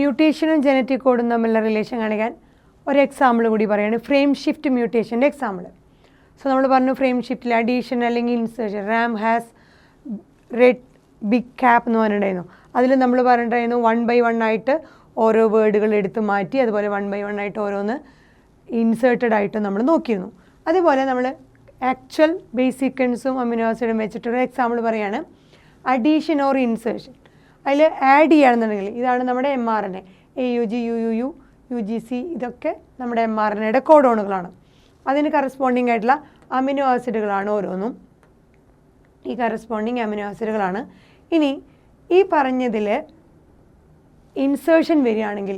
മ്യൂട്ടേഷനും genetic കോഡും തമ്മിലുള്ള relation കാണിക്കാൻ ഒരു എക്സാമ്പിൾ കൂടി പറയുകയാണ്. ഫ്രെയിം ഷിഫ്റ്റ് മ്യൂട്ടേഷൻ്റെ എക്സാമ്പിൾ. സോ നമ്മൾ പറഞ്ഞു ഫ്രെയിം ഷിഫ്റ്റിൽ അഡീഷൻ അല്ലെങ്കിൽ insertion, Ram has red big cap എന്ന് പറഞ്ഞിട്ടുണ്ടായിരുന്നു. അതിൽ നമ്മൾ പറഞ്ഞിട്ടുണ്ടായിരുന്നു 1 by 1 ആയിട്ട് ഓരോ വേർഡുകൾ എടുത്ത് മാറ്റി, അതുപോലെ 1 by 1 ആയിട്ട് ഓരോന്ന് ഇൻസേർട്ടഡ് ആയിട്ട് നമ്മൾ നോക്കിയിരുന്നു. അതുപോലെ നമ്മൾ ആക്ച്വൽ ബേസ് സീക്വൻസും അമിനോ ആസിഡും വെച്ചിട്ടൊരു എക്സാമ്പിൾ പറയുകയാണ്. അഡീഷൻ ഓർ ഇൻസേർഷൻ, അതിൽ ആഡ് ചെയ്യുകയാണെന്നുണ്ടെങ്കിൽ ഇതാണ് നമ്മുടെ mRNA, AUG, UUU, UGC, ഇതൊക്കെ നമ്മുടെ mRNAയുടെ കോഡോണുകളാണ്. അതിന് കറസ്പോണ്ടിങ് ആയിട്ടുള്ള അമിനോ ആസിഡുകളാണ് ഓരോന്നും. ഈ കറസ്പോണ്ടിങ് അമിനോ ആസിഡുകളാണ്. ഇനി ഈ പറഞ്ഞതിൽ ഇൻസേർഷൻ വരികയാണെങ്കിൽ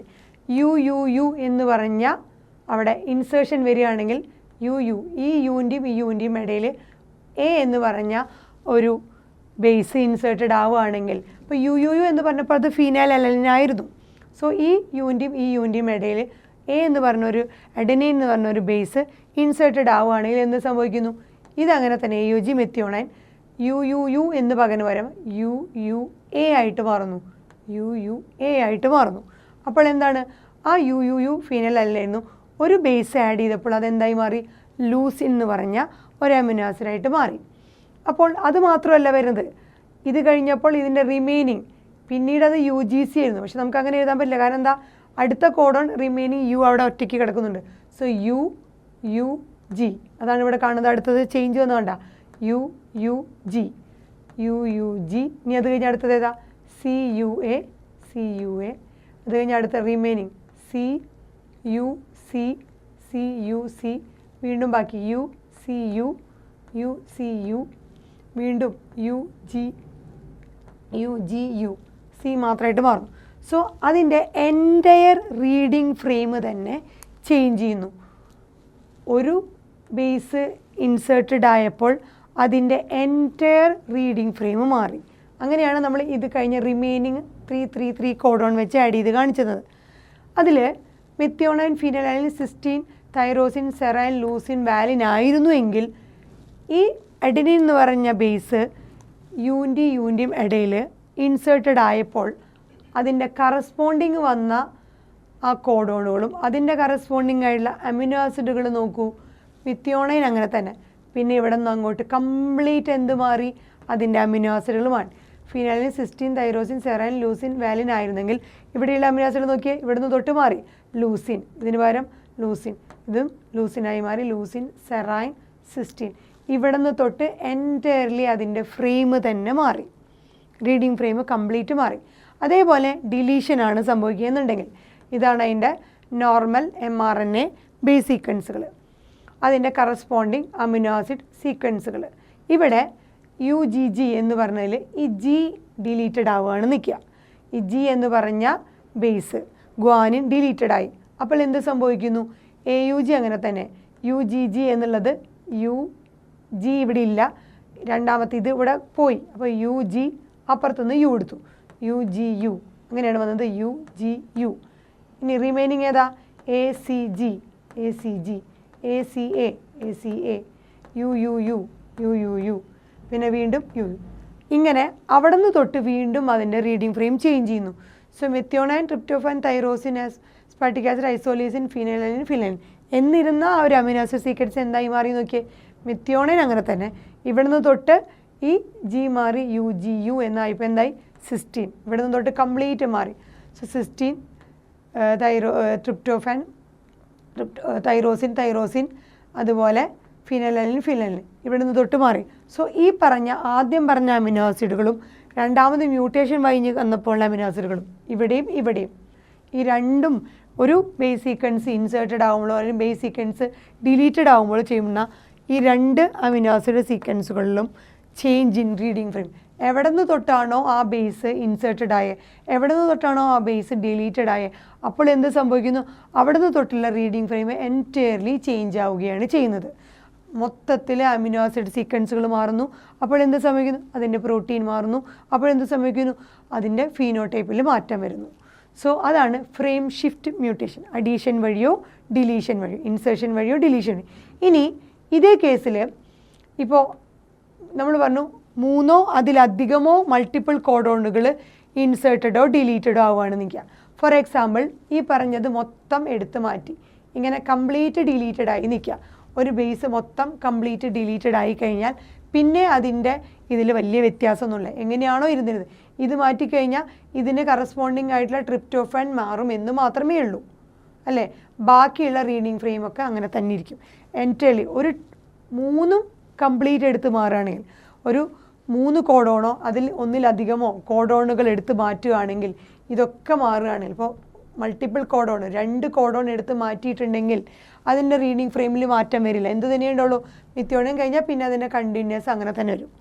UUU എന്ന് പറഞ്ഞ അവിടെ ഇൻസേർഷൻ വരികയാണെങ്കിൽ UU, ഈ യുവിൻ്റെയും ഈ യുവിൻ്റെയും ഇടയിൽ A എന്ന് പറഞ്ഞ ഒരു ബേസ് ഇൻസേർട്ടഡ് ആവുകയാണെങ്കിൽ, ഇപ്പോൾ UUU എന്ന് പറഞ്ഞപ്പോൾ അത് ഫീനൈൽ അലനിനായിരുന്നു. സോ ഈ യുവിൻ്റെയും ഈ യുവിൻ്റെയും ഇടയിൽ A എന്ന് പറഞ്ഞൊരു അഡെനൈൻ എന്ന് പറഞ്ഞൊരു ബേസ് ഇൻസേർട്ടഡ് ആവുകയാണെങ്കിൽ എന്ത് സംഭവിക്കുന്നു? ഇതങ്ങനെ തന്നെ AUG മെത്തിയോണൈൻ UUU എന്ന് പകരം UUA ആയിട്ട് മാറുന്നു. UUA ആയിട്ട് മാറുന്നു. അപ്പോൾ എന്താണ്? ആ UUU ഫീനൈൽ അലനിനായിരുന്നു. ഒരു ബേസ് ആഡ് ചെയ്തപ്പോൾ അതെന്തായി മാറി? ലൂസിൻ എന്ന് പറഞ്ഞ ഒരു അമിനോ ആസിഡായിട്ട് മാറി. അപ്പോൾ അത് മാത്രമല്ല വരുന്നത്, ഇത് കഴിഞ്ഞപ്പോൾ ഇതിൻ്റെ റിമൈനിങ് പിന്നീട് അത് UGC ആയിരുന്നു. പക്ഷെ നമുക്ക് അങ്ങനെ എഴുതാൻ പറ്റില്ല. കാരണം എന്താ? അടുത്ത കോഡോൺ റിമൈനിങ് U അവിടെ ഒറ്റയ്ക്ക് കിടക്കുന്നുണ്ട്. സോ UUG അതാണ് ഇവിടെ കാണുന്നത്. അടുത്തത് ചേഞ്ച് വന്നു കണ്ട UUG. ഇനി അത് കഴിഞ്ഞ് അടുത്തത് ഏതാ? CUA. അത് കഴിഞ്ഞ് അടുത്ത റിമൈനിങ് CUC, വീണ്ടും ബാക്കി UCU, വീണ്ടും UGU, C മാത്രമായിട്ട് മാറുന്നു. സോ അതിൻ്റെ എൻറ്റയർ റീഡിംഗ് ഫ്രെയിം തന്നെ ചേഞ്ച് ചെയ്യുന്നു. ഒരു ബേസ് ഇൻസേർട്ടഡ് ആയപ്പോൾ അതിൻ്റെ എൻറ്റയർ റീഡിംഗ് ഫ്രെയിം മാറി. അങ്ങനെയാണ് നമ്മൾ ഇത് കഴിഞ്ഞ റിമൈനിങ് 3 കോഡോൺ വെച്ച് ആഡ് ചെയ്ത് കാണിച്ചത്. അതിൽ methionine, ഫീനൈലൈൻ, cysteine, tyrosine, serene, leucine, വാലിൻ ആയിരുന്നു എങ്കിൽ ഈ അഡെനിൻ എന്ന് പറഞ്ഞ ബേസ് യുവിൻ്റെയും ഇടയിൽ ഇൻസേർട്ടഡ് ആയപ്പോൾ അതിൻ്റെ കറസ്പോണ്ടിങ് വന്ന ആ കോഡോണുകളും അതിൻ്റെ കറസ്പോണ്ടിങ് ആയിട്ടുള്ള അമിനോ ആസിഡുകൾ നോക്കൂ. മെത്തിയോണൈൻ അങ്ങനെ തന്നെ. പിന്നെ ഇവിടെ നിന്ന് അങ്ങോട്ട് കംപ്ലീറ്റ് എന്ത് മാറി? അതിൻ്റെ അമിനോ ആസിഡുകൾ മാറി. ഫീനൈലിൻ, സിസ്റ്റീൻ, തൈറോസിൻ, സെറൈൻ, ലൂസിൻ, വാലിൻ ആയിരുന്നെങ്കിൽ ഇവിടെയുള്ള അമിനോ ആസിഡ് നോക്കിയാൽ ഇവിടെ നിന്ന് തൊട്ട് മാറി ലൂസിൻ, ഇതിന് പകരം ലൂസിൻ, ഇതും ലൂസിനായി മാറി. ലൂസിൻ, സെറൈൻ, സിസ്റ്റീൻ, ഇവിടെ നിന്ന് തൊട്ട് എൻറ്റയർലി അതിൻ്റെ ഫ്രെയിം തന്നെ മാറി. റീഡിംഗ് ഫ്രെയിം കംപ്ലീറ്റ് മാറി. അതേപോലെ ഡിലീഷനാണ് സംഭവിക്കുകയെന്നുണ്ടെങ്കിൽ ഇതാണ് അതിൻ്റെ നോർമൽ mRNA ബേസ് സീക്വൻസുകൾ, അതിൻ്റെ കറസ്പോണ്ടിങ് അമിനോ ആസിഡ് സീക്വൻസുകൾ. ഇവിടെ UGG എന്ന് പറഞ്ഞതിൽ ഈ G ഡിലീറ്റഡ് ആവുകയാണ് നിൽക്കുക. ഈ G എന്ന് പറഞ്ഞ ബേസ് ഗ്വാനിൻ ഡിലീറ്റഡ് ആയി. അപ്പോൾ എന്ത് സംഭവിക്കുന്നു? AUG അങ്ങനെ തന്നെ. UGG എന്നുള്ളത് UG ഇവിടെ ഇല്ല, രണ്ടാമത്തെ ഇത് ഇവിടെ പോയി. അപ്പോൾ UG അപ്പുറത്തുനിന്ന് U എടുത്തു, UGU, അങ്ങനെയാണ് വന്നത് UGU. ഇനി റിമൈനിങ് ഏതാ? ACG, ACA, UUU, പിന്നെ വീണ്ടും UU. ഇങ്ങനെ അവിടെ നിന്ന് തൊട്ട് വീണ്ടും അതിൻ്റെ റീഡിംഗ് ഫ്രെയിം ചേഞ്ച് ചെയ്യുന്നു. So methionine, tryptophan, tyrosine, സ്പാർട്ടിക് acid, ഐസോലീസിൻ, ഫീനൈലൈൻ എന്നിരുന്ന ആ ഒരു അമിനോ ആസിഡ് സീക്വൻസ് എന്തായി മാറി നോക്കിയേ? മെത്തിയോണൈൻ അങ്ങനെ തന്നെ. ഇവിടെ നിന്ന് തൊട്ട് ഈ G മാറി UGU എന്നായിപ്പോൾ എന്തായി? സിസ്റ്റീൻ. ഇവിടെ നിന്ന് തൊട്ട് കംപ്ലീറ്റ് മാറി. സോ സിസ്റ്റീൻ, ട്രിപ്റ്റോഫാൻ, തൈറോസിൻ, അതുപോലെ ഫിനൈലൈൻ, ഇവിടെ നിന്ന് തൊട്ട് മാറി. സോ ഈ ആദ്യം പറഞ്ഞ അമിനോ ആസിഡുകളും രണ്ടാമത് മ്യൂട്ടേഷൻ കഴിഞ്ഞ് വന്നപ്പോൾ അമിനോ ആസിഡുകളും ഇവിടെയും ഈ രണ്ടും ഒരു ബേസ് സീക്വൻസ് ഇൻസേർട്ടഡ് ആകുമ്പോഴോ അല്ലെങ്കിൽ ബേസ് സീക്വൻസ് ഡിലീറ്റഡ് ആകുമ്പോഴോ ചെയ്യുന്ന ഈ രണ്ട് അമിനോ ആസിഡ് സീക്വൻസുകളിലും ചേഞ്ച് ഇൻ റീഡിംഗ് ഫ്രെയിം. എവിടെ നിന്ന് തൊട്ടാണോ ആ ബേസ് ഇൻസേർട്ടഡ് ആയേ, എവിടെ നിന്ന് തൊട്ടാണോ ആ ബേസ് ഡിലീറ്റഡ് ആയേ, അപ്പോൾ എന്ത് സംഭവിക്കുന്നു? അവിടെ നിന്ന് തൊട്ടുള്ള റീഡിംഗ് ഫ്രെയിം എൻറ്റയർലി ചേഞ്ച് ആവുകയാണ് ചെയ്യുന്നത്. മൊത്തത്തിൽ അമിനോ ആസിഡ് സീക്വൻസുകൾ മാറുന്നു. അപ്പോൾ എന്ത് സംഭവിക്കുന്നു? അതിൻ്റെ പ്രോട്ടീൻ മാറുന്നു. അപ്പോൾ എന്ത് സംഭവിക്കുന്നു? അതിൻ്റെ ഫീനോടൈപ്പിൽ മാറ്റം വരുന്നു. സോ അതാണ് ഫ്രെയിം ഷിഫ്റ്റ് മ്യൂട്ടേഷൻ. അഡീഷൻ വഴിയോ ഡിലീഷൻ വഴിയോ, ഇൻസേർഷൻ വഴിയോ ഡിലീഷൻ വഴിയോ. ഇനി ഇതേ കേസിൽ ഇപ്പോൾ നമ്മൾ പറഞ്ഞു 3 അതിലധികമോ മൾട്ടിപ്പിൾ കോഡോണുകൾ ഇൻസേർട്ടഡോ ഡിലീറ്റഡോ ആവുകയാണ് നിൽക്കുക. ഫോർ എക്സാമ്പിൾ ഈ പറഞ്ഞത് മൊത്തം എടുത്ത് മാറ്റി ഇങ്ങനെ കംപ്ലീറ്റ് ഡിലീറ്റഡ് ആയി നിൽക്കുക. ഒരു ബേസ് മൊത്തം കംപ്ലീറ്റ് ഡിലീറ്റഡ് ആയി കഴിഞ്ഞാൽ പിന്നെ അതിൻ്റെ ഇതിൽ വലിയ വ്യത്യാസമൊന്നുമില്ല. എങ്ങനെയാണോ ഇരുന്നിരുന്നത് ഇത് മാറ്റിക്കഴിഞ്ഞാൽ ഇതിന് കറസ്പോണ്ടിങ് ആയിട്ടുള്ള ട്രിപ്റ്റോഫാൻ മാറും എന്ന് മാത്രമേ ഉള്ളൂ അല്ലേ. ബാക്കിയുള്ള റീഡിങ് ഫ്രെയിമൊക്കെ അങ്ങനെ തന്നെ ഇരിക്കും. എൻറ്റേർലി ഒരു 3 കംപ്ലീറ്റ് എടുത്ത് മാറുകയാണെങ്കിൽ, ഒരു 3 കോഡോണോ അതിൽ ഒന്നിലധികമോ കോഡോണുകൾ എടുത്ത് മാറ്റുകയാണെങ്കിൽ ഇതൊക്കെ മാറുകയാണെങ്കിൽ, ഇപ്പോൾ മൾട്ടിപ്പിൾ കോഡോൺ 2 കോഡോൺ എടുത്ത് മാറ്റിയിട്ടുണ്ടെങ്കിൽ അതിൻ്റെ റീഡിങ് ഫ്രെയിമിൽ മാറ്റം വരില്ല. എന്ത് തന്നെ ഉണ്ടാവുള്ളൂ, മിഥ്യോണിയം കഴിഞ്ഞാൽ പിന്നെ അതിൻ്റെ കണ്ടിന്യൂസ് അങ്ങനെ തന്നെ വരും.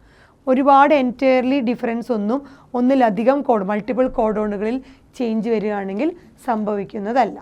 ഒരുപാട് എൻറ്റയർലി ഡിഫറൻസ് ഒന്നിലധികം മൾട്ടിപ്പിൾ കോഡോണുകളിൽ ചേഞ്ച് വരികയാണെങ്കിൽ സംഭവിക്കുന്നതല്ല.